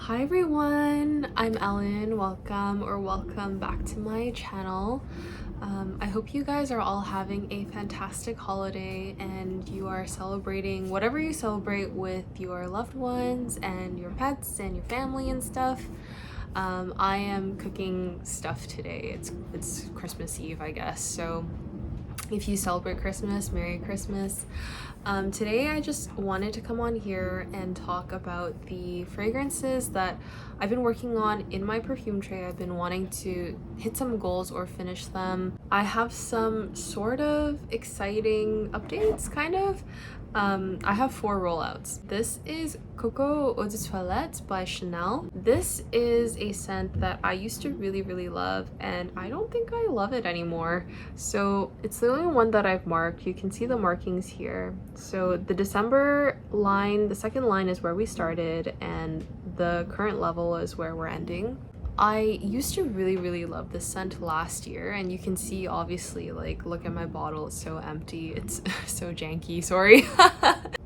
Hi everyone, I'm Ellen. Welcome back to my channel. I hope you guys are all having a fantastic holiday and you are celebrating whatever you celebrate with your loved ones and your pets and your family and stuff. I am cooking stuff today. It's Christmas Eve, I guess. So if you celebrate Christmas, Merry Christmas. Today I just wanted to come on here and talk about the fragrances that I've been working on in my perfume tray. I've been wanting to hit some goals or finish them. I have some sort of exciting updates, kind of. I have 4 rollouts. This is Coco Eau de Toilette by Chanel. This is a scent that I used to really love, and I don't think I love it anymore. So it's the only one that I've marked. You can see the markings here. So the December line, the second line is where we started, and the current level is where we're ending. I used to really love this scent last year, and you can see obviously, like, look at my bottle, it's so empty, it's so janky, sorry.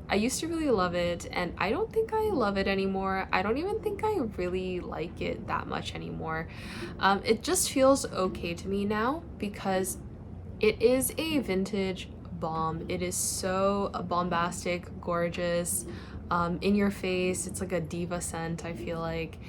I used to really love it, and I don't think I love it anymore. I don't even think I really like it that much anymore. It just feels okay to me now because it is a vintage bomb. It is so bombastic, gorgeous, in your face. It's like a diva scent, I feel like.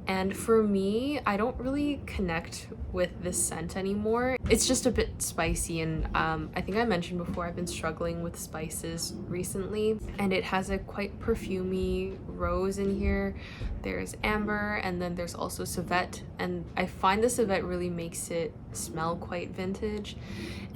And for me, I don't really connect with this scent anymore. It's just a bit spicy, and I think I mentioned before I've been struggling with spices recently, and it has a quite perfumey rose in here. There's amber, and then there's also civet, and I find the civet really makes it smell quite vintage.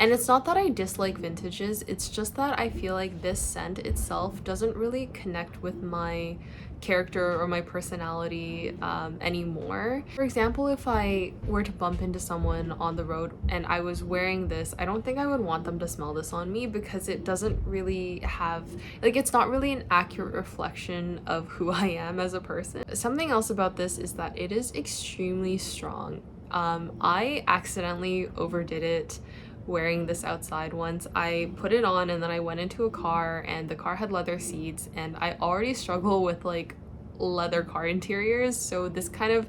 And it's not that I dislike vintages, it's just that I feel like this scent itself doesn't really connect with my character or my personality anymore. For example, if I were to bump into someone on the road and I was wearing this, I don't think I would want them to smell this on me because it doesn't really have, like, it's not really an accurate reflection of who I am as a person. Something else about this is that it is extremely strong. I accidentally overdid it wearing this outside once. I put it on and then I went into a car, and the car had leather seats, and I already struggle with like leather car interiors, so this kind of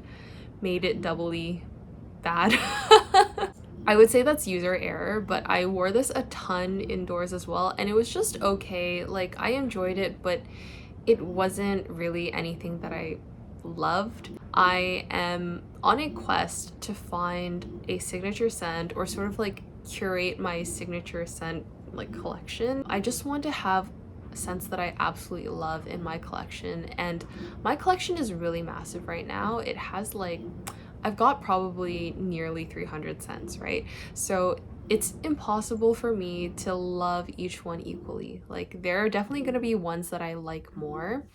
made it doubly bad. I would say that's user error, but I wore this a ton indoors as well, and it was just okay. Like, I enjoyed it, but it wasn't really anything that I loved. I am on a quest to find a signature scent, or sort of like curate my signature scent like collection. I just want to have scents that I absolutely love in my collection, and my collection is really massive right now. It has like, I've got probably nearly 300 scents, right? So it's impossible for me to love each one equally. Like, there are definitely going to be ones that I like more,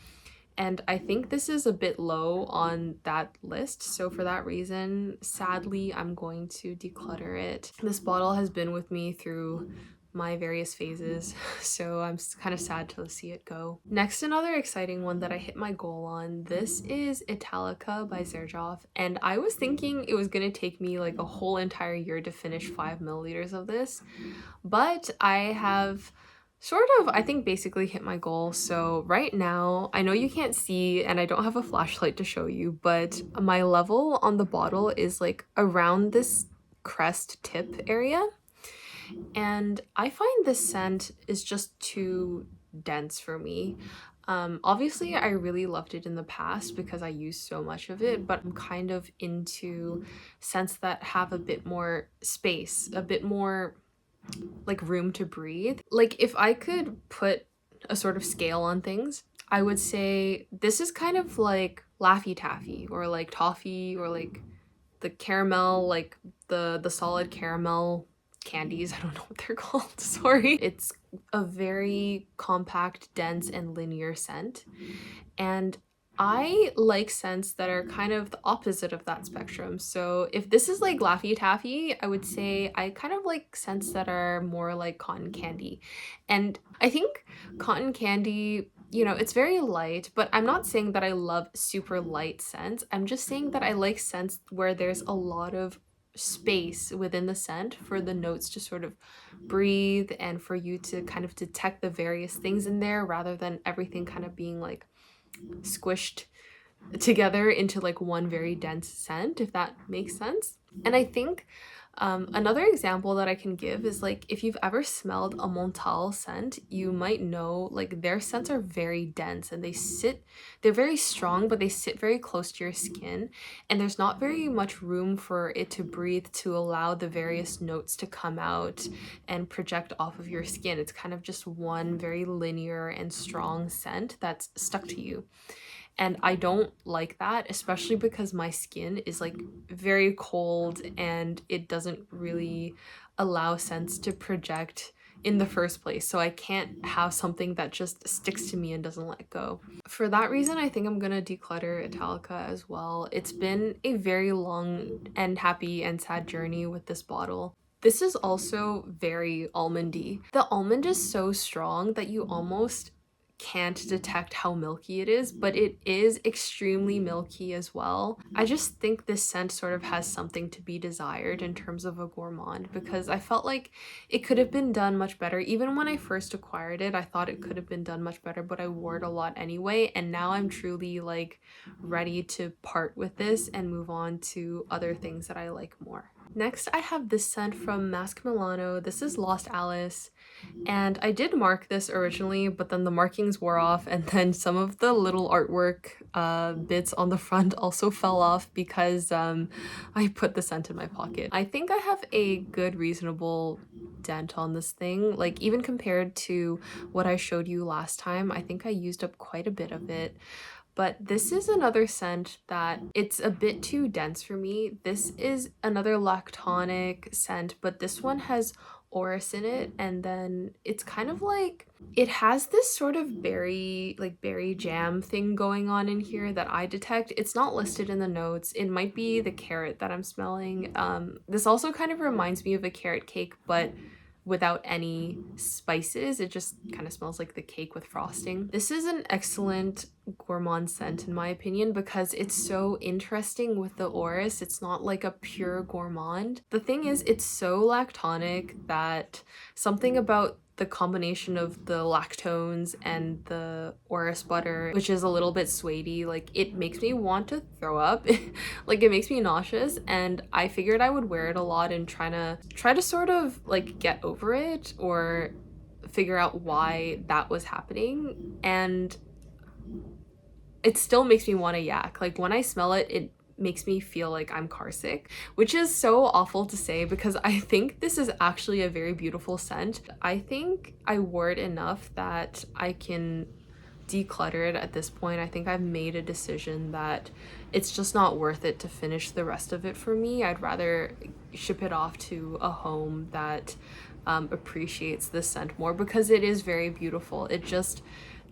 and I think this is a bit low on that list. So for that reason, sadly, I'm going to declutter it. This bottle has been with me through my various phases, so I'm kind of sad to see it go. Next, another exciting one that I hit my goal on. This is Italica by xerjoff, and I was thinking it was gonna take me like a whole entire year to finish 5 milliliters of this, but I have sort of, I think, basically hit my goal. So right now, I know you can't see and I don't have a flashlight to show you, but my level on the bottle is like around this crest tip area. And I find this scent is just too dense for me. Obviously, I really loved it in the past because I used so much of it, but I'm kind of into scents that have a bit more space, a bit more like room to breathe. Like, if I could put a sort of scale on things, I would say this is kind of like Laffy Taffy, or like toffee, or like the caramel, like the solid caramel candies. I don't know what they're called, sorry. It's a very compact, dense, and linear scent, and I like scents that are kind of the opposite of that spectrum. So if this is like Laffy Taffy, I would say I kind of like scents that are more like cotton candy. And I think cotton candy, you know, it's very light, but I'm not saying that I love super light scents. I'm just saying that I like scents where there's a lot of space within the scent for the notes to sort of breathe, and for you to kind of detect the various things in there, rather than everything kind of being like squished together into like one very dense scent, if that makes sense. And I think another example that I can give is like if you've ever smelled a Montal scent, you might know like their scents are very dense and they're very strong, but they sit very close to your skin, and there's not very much room for it to breathe to allow the various notes to come out and project off of your skin. It's kind of just one very linear and strong scent that's stuck to you. And I don't like that, especially because my skin is like very cold and it doesn't really allow scents to project in the first place. So I can't have something that just sticks to me and doesn't let go. For that reason, I think I'm gonna declutter Italica as well. It's been a very long and happy and sad journey with this bottle. This is also very almondy. The almond is so strong that you almost can't detect how milky it is, but it is extremely milky as well. I just think this scent sort of has something to be desired in terms of a gourmand, because I felt like it could have been done much better. Even when I first acquired it, I thought it could have been done much better, but I wore it a lot anyway, and now I'm truly like ready to part with this and move on to other things that I like more. Next, I have this scent from Masque Milano. This is Lost Alice. And I did mark this originally, but then the markings wore off, and then some of the little artwork bits on the front also fell off because I put the scent in my pocket. I think I have a good, reasonable dent on this thing. Like, even compared to what I showed you last time, I think I used up quite a bit of it. But this is another scent that it's a bit too dense for me. This is another lactonic scent, but this one has orris in it, and then it's kind of like it has this sort of berry jam thing going on in here that I detect. It's not listed in the notes. It might be the carrot that I'm smelling. This also kind of reminds me of a carrot cake, but without any spices. It just kind of smells like the cake with frosting. This is an excellent gourmand scent in my opinion because it's so interesting with the orris. It's not like a pure gourmand. The thing is, it's so lactonic that something about the combination of the lactones and the orris butter, which is a little bit suede-y, like it makes me want to throw up. Like it makes me nauseous, and I figured I would wear it a lot and try to sort of like get over it or figure out why that was happening, and it still makes me want to yak. Like when I smell it, it makes me feel like I'm car sick, which is so awful to say because I think this is actually a very beautiful scent. I think I wore it enough that I can declutter it at this point. I think I've made a decision that it's just not worth it to finish the rest of it for me. I'd rather ship it off to a home that appreciates this scent more because it is very beautiful. It just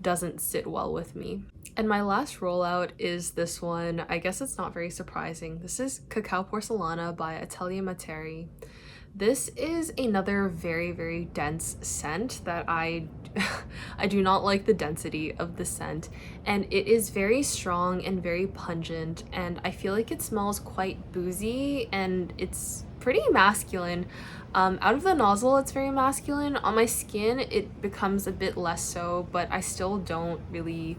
doesn't sit well with me. And my last rollout is this one. I guess it's not very surprising. This is Cacao Porcelana by Atelier Materi. This is another very, very dense scent that I do not like the density of the scent, and it is very strong and very pungent, and I feel like it smells quite boozy and it's pretty masculine. Out of the nozzle, it's very masculine. On my skin, it becomes a bit less so, but I still don't really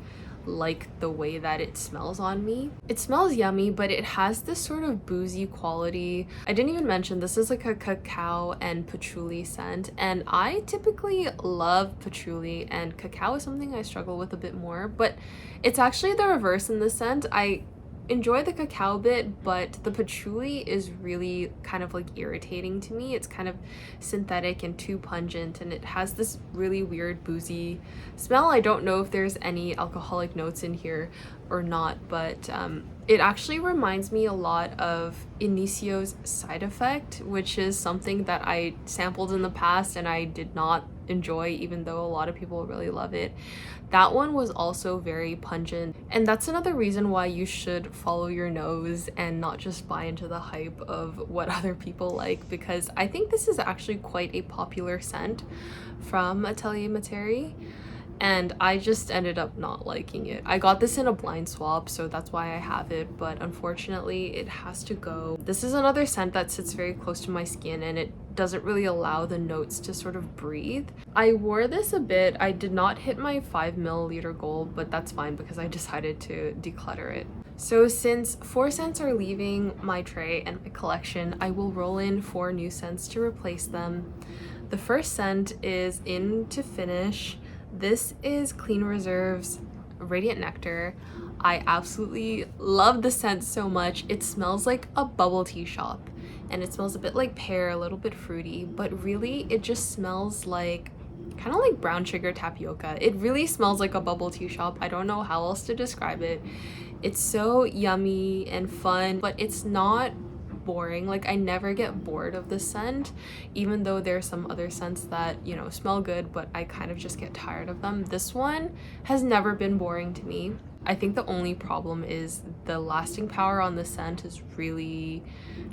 like the way that it smells on me. It smells yummy, but it has this sort of boozy quality. I didn't even mention this is like a cacao and patchouli scent, and I typically love patchouli, and cacao is something I struggle with a bit more, but it's actually the reverse in this scent. I enjoy the cacao bit, but the patchouli is really kind of like irritating to me. It's kind of synthetic and too pungent, and it has this really weird boozy smell. I don't know if there's any alcoholic notes in here or not, but it actually reminds me a lot of Inicio's Side Effect, which is something that I sampled in the past and I did not enjoy, even though a lot of people really love it. That one was also very pungent, and that's another reason why you should follow your nose and not just buy into the hype of what other people like, because I think this is actually quite a popular scent from Atelier Materi, and I just ended up not liking it. I got this in a blind swap, so that's why I have it, but unfortunately it has to go. This is another scent that sits very close to my skin, and it doesn't really allow the notes to sort of breathe. I wore this a bit. I did not hit my 5 milliliter goal, but that's fine because I decided to declutter it. So since 4 scents are leaving my tray and my collection, I will roll in 4 new scents to replace them. The first scent is in to finish. This is Clean Reserve's Radiant Nectar. I absolutely love the scent so much. It smells like a bubble tea shop, and it smells a bit like pear, a little bit fruity, but really it just smells like kind of like brown sugar tapioca. It really smells like a bubble tea shop. I don't know how else to describe it. It's so yummy and fun, but it's not boring. Like, I never get bored of the scent, even though there are some other scents that, you know, smell good, but I kind of just get tired of them. This one has never been boring to me. I think the only problem is the lasting power on the scent is really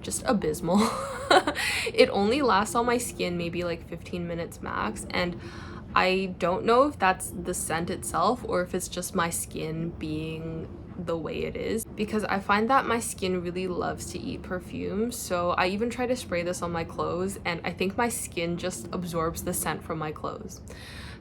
just abysmal. It only lasts on my skin maybe like 15 minutes max, and I don't know if that's the scent itself or if it's just my skin being the way it is, because I find that my skin really loves to eat perfume. So I even try to spray this on my clothes, and I think my skin just absorbs the scent from my clothes.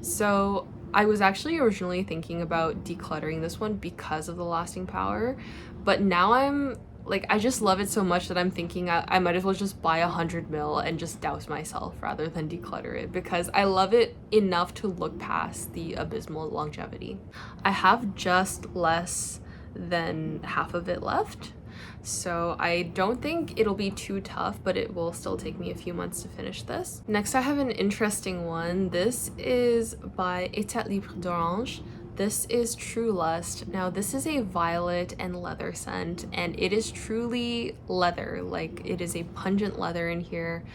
So I was actually originally thinking about decluttering this one because of the lasting power, but now I'm like, I just love it so much that I'm thinking I might as well just buy 100 ml and just douse myself rather than declutter it, because I love it enough to look past the abysmal longevity. I have just less than half of it left, so I don't think it'll be too tough, but it will still take me a few months to finish this. Next, I have an interesting one. This is by Etat Libre d'Orange. This is True Lust. Now, this is a violet and leather scent, and it is truly leather. Like, it is a pungent leather in here.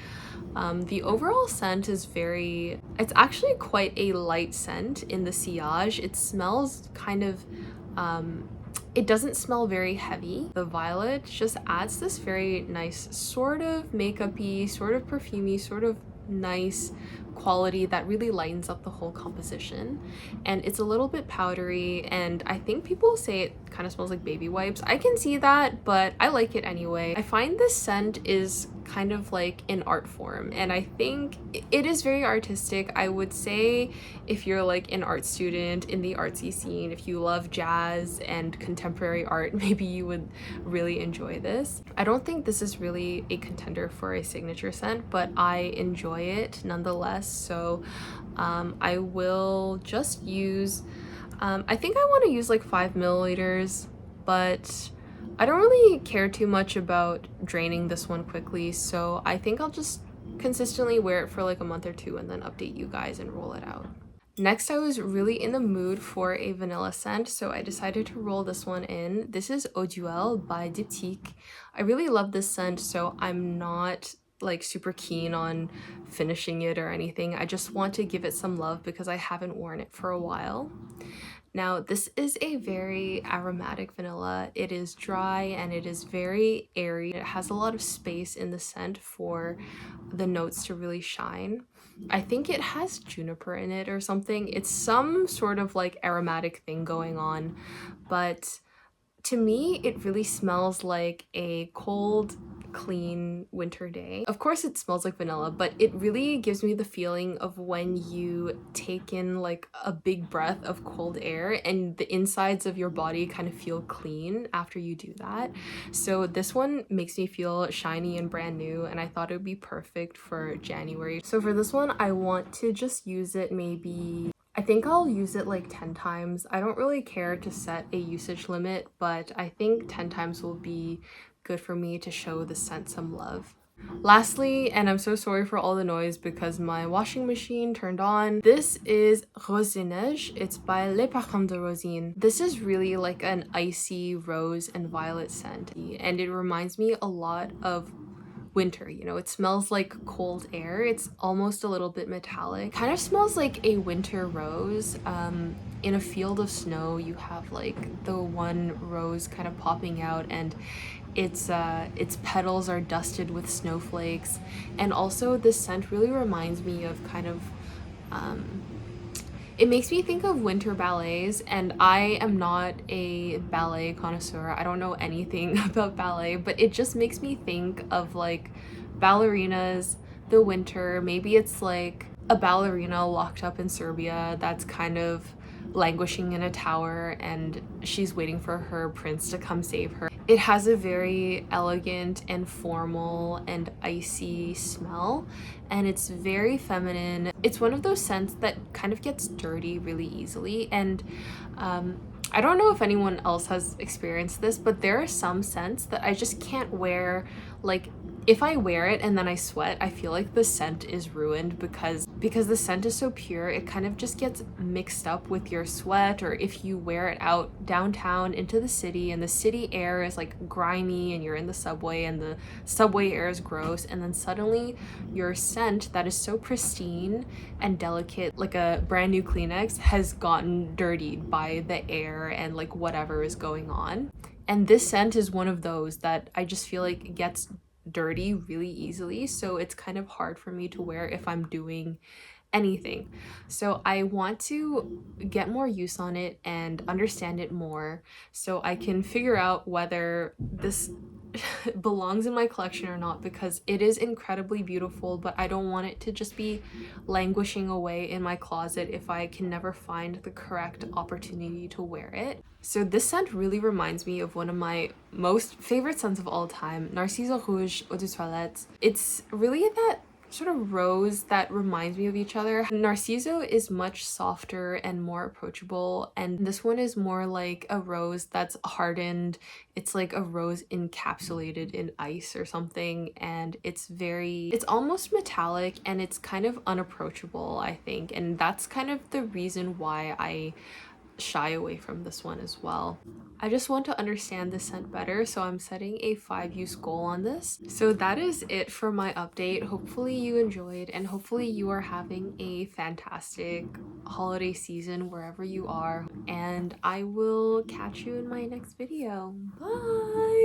The overall scent is it's actually quite a light scent in the sillage. It smells kind of, it doesn't smell very heavy. The violet just adds this very nice sort of makeup-y, sort of perfumey, sort of nice quality that really lightens up the whole composition. And it's a little bit powdery, and I think people say it kind of smells like baby wipes. I can see that, but I like it anyway. I find this scent is kind of like an art form, and I think it is very artistic. I would say if you're like an art student in the artsy scene, if you love jazz and contemporary art, maybe you would really enjoy this. I don't think this is really a contender for a signature scent, but I enjoy it nonetheless. So I will just use, I think I want to use like 5 milliliters, but I don't really care too much about draining this one quickly, so I think I'll just consistently wear it for like a month or two and then update you guys and roll it out. Next, I was really in the mood for a vanilla scent, so I decided to roll this one in. This is Duelle by Diptyque. I really love this scent, so I'm not like super keen on finishing it or anything. I just want to give it some love because I haven't worn it for a while. Now, this is a very aromatic vanilla. It is dry and it is very airy. It has a lot of space in the scent for the notes to really shine. I think it has juniper in it or something. It's some sort of like aromatic thing going on, but to me, it really smells like a cold, clean winter day. Of course it smells like vanilla, but it really gives me the feeling of when you take in like a big breath of cold air and the insides of your body kind of feel clean after you do that. So this one makes me feel shiny and brand new, and I thought it would be perfect for January. So for this one, I want to just use it maybe, I think I'll use it like 10 times. I don't really care to set a usage limit, but I think 10 times will be good for me to show the scent some love. Lastly, and I'm so sorry for all the noise because my washing machine turned on, this is Rosine. It's by Les Parfums de Rosine. This is really like an icy rose and violet scent, and it reminds me a lot of winter. You know, it smells like cold air. It's almost a little bit metallic. Kind of smells like a winter rose. In a field of snow, you have like the one rose kind of popping out, and its petals are dusted with snowflakes. And also this scent really reminds me of kind of it makes me think of winter ballets, and I am not a ballet connoisseur. I don't know anything about ballet, but it just makes me think of like ballerinas, the winter. Maybe it's like a ballerina locked up in Serbia that's kind of languishing in a tower and she's waiting for her prince to come save her. It has a very elegant and formal and icy smell, and it's very feminine. It's one of those scents that kind of gets dirty really easily, and I don't know if anyone else has experienced this, but there are some scents that I just can't wear. Like, if I wear it and then I sweat, I feel like the scent is ruined because the scent is so pure, it kind of just gets mixed up with your sweat. Or if you wear it out downtown into the city and the city air is like grimy and you're in the subway and the subway air is gross, and then suddenly your scent that is so pristine and delicate, like a brand new Kleenex, has gotten dirtied by the air and like whatever is going on. And this scent is one of those that I just feel like gets dirty really easily, so it's kind of hard for me to wear if I'm doing anything. So I want to get more use on it and understand it more so I can figure out whether this belongs in my collection or not, because it is incredibly beautiful, but I don't want it to just be languishing away in my closet if I can never find the correct opportunity to wear it. So this scent really reminds me of one of my most favorite scents of all time, Narciso Rouge Eau de Toilette. It's really that sort of rose that reminds me of each other. Narciso is much softer and more approachable, and this one is more like a rose that's hardened. It's like a rose encapsulated in ice or something, and it's almost metallic and it's kind of unapproachable, I think, and that's kind of the reason why I shy away from this one as well. I just want to understand the scent better, so I'm setting a 5-use goal on this. So that is it for my update. Hopefully you enjoyed, and hopefully you are having a fantastic holiday season wherever you are, and I will catch you in my next video. Bye!